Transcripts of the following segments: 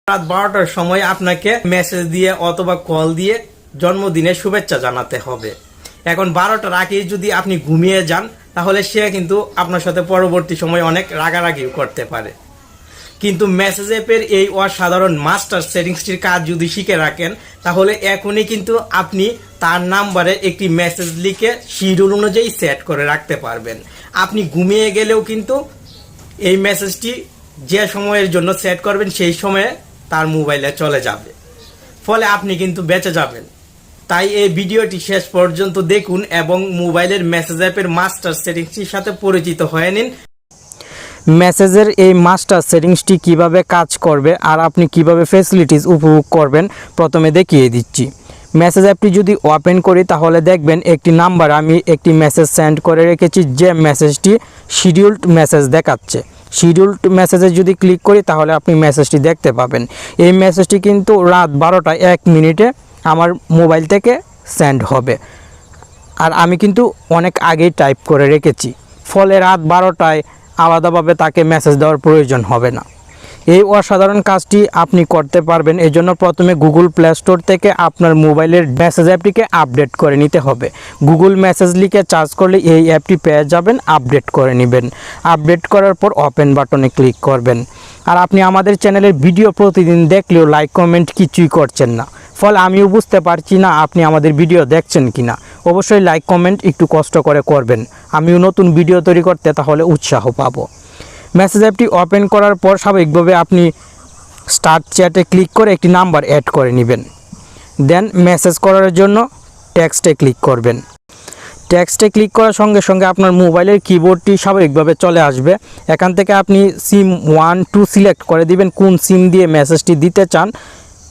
রাত 12টার সময় আপনাকে মেসেজ দিয়ে অথবা কল দিয়ে জন্মদিনের শুভেচ্ছা জানাতে হবে। এখন 12টার আগে যদি আপনি ঘুমিয়ে যান তাহলে সে কিন্তু আপনার সাথে পরবর্তী সময় অনেক রাগারাগিও করতে পারে। কিন্তু মেসেজ অ্যাপের এই অসাধারণ মাস্টার সেটিংসটির কাজ যদি শিখে রাখেন তাহলে এখনই কিন্তু আপনি তার নাম্বারে একটি মেসেজ লিখে শিডিউল অনুযায়ী সেট করে রাখতে পারবেন। আপনি ঘুমিয়ে গেলেও কিন্তু এই মেসেজটি যে সময়ের জন্য সেট করবেন সেই সময়ে তার মোবাইলে চলে যাবে, ফলে আপনি কিন্তু বেঁচে যাবেন। তাই এই ভিডিওটি শেষ পর্যন্ত দেখুন এবং মোবাইলের মেসেজ অ্যাপের মাস্টার সেটিংসটির সাথে পরিচিত হয়ে নিন। মেসেজের এই মাস্টার সেটিংসটি কিভাবে কাজ করবে আর আপনি কিভাবে ফ্যাসিলিটিস উপভোগ করবেন প্রথমে দেখিয়ে দিচ্ছি। মেসেজ অ্যাপটি যদি ওপেন করি তাহলে দেখবেন একটি নাম্বার আমি একটি মেসেজ সেন্ড করে রেখেছি, যে মেসেজটি শিডিউলড মেসেজ দেখাচ্ছে। শিডিউলড মেসেজে যদি ক্লিক করি তাহলে আপনি মেসেজটি দেখতে পাবেন। এই মেসেজটি কিন্তু রাত 12টা 1 মিনিটে আমার মোবাইল থেকে সেন্ড হবে, আর আমি কিন্তু অনেক আগেই টাইপ করে রেখেছি, ফলে রাত 12টায় আলাদাভাবে তাকে মেসেজ দেওয়ার প্রয়োজন হবে না। এই অসাধারণ কাজটি আপনি করতে পারবেন। এই জন্য প্রথমে গুগল প্লে স্টোর থেকে আপনার মোবাইলের মেসেজ অ্যাপটিকে আপডেট করে নিতে হবে। গুগল মেসেজ লিখে সার্চ করলে এই অ্যাপটি পেয়ে যাবেন, আপডেট করে নেবেন। আপডেট করার পর ওপেন বাটনে ক্লিক করবেন। আর আপনি আমাদের চ্যানেলের ভিডিও প্রতিদিন দেখলেও লাইক কমেন্ট কিছুই করছেন না, ফলে আমিও বুঝতে পারছি না আপনি আমাদের ভিডিও দেখছেন কিনা। অবশ্যই লাইক কমেন্ট একটু কষ্ট করে করবেন, আমিও নতুন ভিডিও তৈরি করতে তাহলে উৎসাহ পাবো। মেসেজ অ্যাপটি ওপেন করার পর স্বাভাবিকভাবে আপনি স্টার্ট চ্যাটে ক্লিক করে একটি নাম্বার অ্যাড করে নেবেন। দেন মেসেজ করার জন্য টেক্সটে ক্লিক করবেন। টেক্সটে ক্লিক করার সঙ্গে সঙ্গে আপনার মোবাইলের কিবোর্ডটি স্বাভাবিকভাবে চলে আসবে। এখান থেকে আপনি সিম 1 2 সিলেক্ট করে দিবেন, কোন সিম দিয়ে মেসেজটি দিতে চান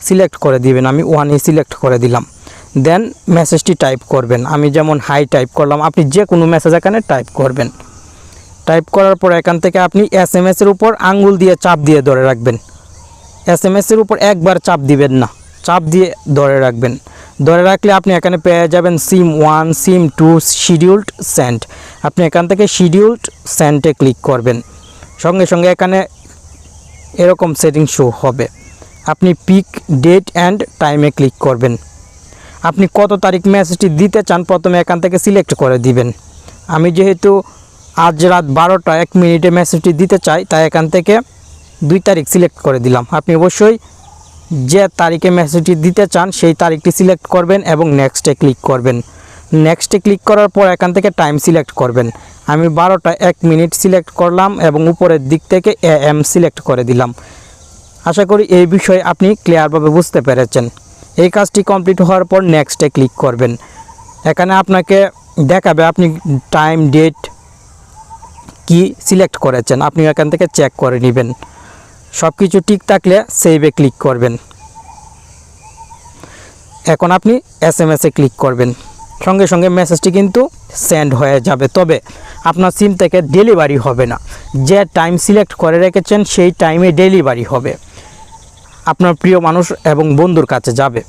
সিলেক্ট করে দিবেন। আমি 1ই সিলেক্ট করে দিলাম। দেন মেসেজটি টাইপ করবেন। আমি যেমন হাই টাইপ করলাম, আপনি যে কোনো মেসেজ এখানে টাইপ করবেন। টাইপ করার পর এখান থেকে আপনি এসএমএসের উপর আঙ্গুল দিয়ে চাপ দিয়ে ধরে রাখবেন। এসএমএসের উপর একবার চাপ দিবেন না, চাপ দিয়ে ধরে রাখবেন। ধরে রাখলে আপনি এখানে পেয়ে যাবেন সিম 1 সিম 2 শিডিউলড সেন্ড। আপনি এখান থেকে শিডিউলড সেন্ডে ক্লিক করবেন। সঙ্গে সঙ্গে এখানে এরকম সেটিং শো হবে। আপনি পিক ডেট অ্যান্ড টাইমে ক্লিক করবেন। আপনি কত তারিখ মেসেজটি দিতে চান প্রথমে এখান থেকে সিলেক্ট করে দিবেন। আমি যেহেতু আজ রাত 12টা 1 মিনিটে মেসেজটি দিতে চাই, তাই এখান থেকে 2 তারিখ সিলেক্ট করে দিলাম। আপনি অবশ্যই যে তারিখে মেসেজটি দিতে চান সেই তারিখটি সিলেক্ট করবেন এবং নেক্সটে ক্লিক করবেন। নেক্সটে ক্লিক করার পর এখান থেকে টাইম সিলেক্ট করবেন। আমি 12টা 1 মিনিট সিলেক্ট করলাম এবং উপরের দিক থেকে AM সিলেক্ট করে দিলাম। আশা করি এই বিষয়ে আপনি ক্লিয়ারভাবে বুঝতে পেরেছেন। এই কাজটি কমপ্লিট হওয়ার পর নেক্সটে ক্লিক করবেন। এখানে আপনাকে দেখাবে আপনি টাইম ডেট কি সিলেক্ট করেছেন, আপনি এখান থেকে চেক করে নেবেন। সব কিছু ঠিক থাকলে সেভে ক্লিক করবেন। এখন আপনি এসএমএসে ক্লিক করবেন। সঙ্গে সঙ্গে মেসেজটি কিন্তু সেন্ড হয়ে যাবে, তবে আপনার সিম থেকে ডেলিভারি হবে না। যে টাইম সিলেক্ট করে রেখেছেন সেই টাইমে ডেলিভারি হবে, আপনার প্রিয় মানুষ এবং বন্ধুর কাছে যাবে।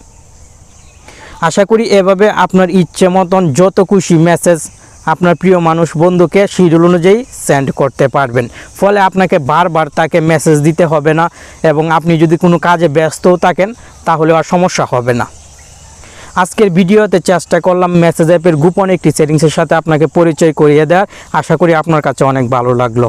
আশা করি এভাবে আপনার ইচ্ছে মতন যত খুশি মেসেজ আপনার প্রিয় মানুষ বন্ধুকে শিডিউল অনুযায়ী সেন্ড করতে পারবেন, ফলে আপনাকে বারবার তাকে মেসেজ দিতে হবে না এবং আপনি যদি কোনো কাজে ব্যস্তও থাকেন তাহলে আর সমস্যা হবে না। আজকের ভিডিওতে চেষ্টা করলাম মেসেজ অ্যাপের গোপন একটি সেটিংসের সাথে আপনাকে পরিচয় করিয়ে দেওয়ার। আশা করি আপনার কাছে অনেক ভালো লাগলো।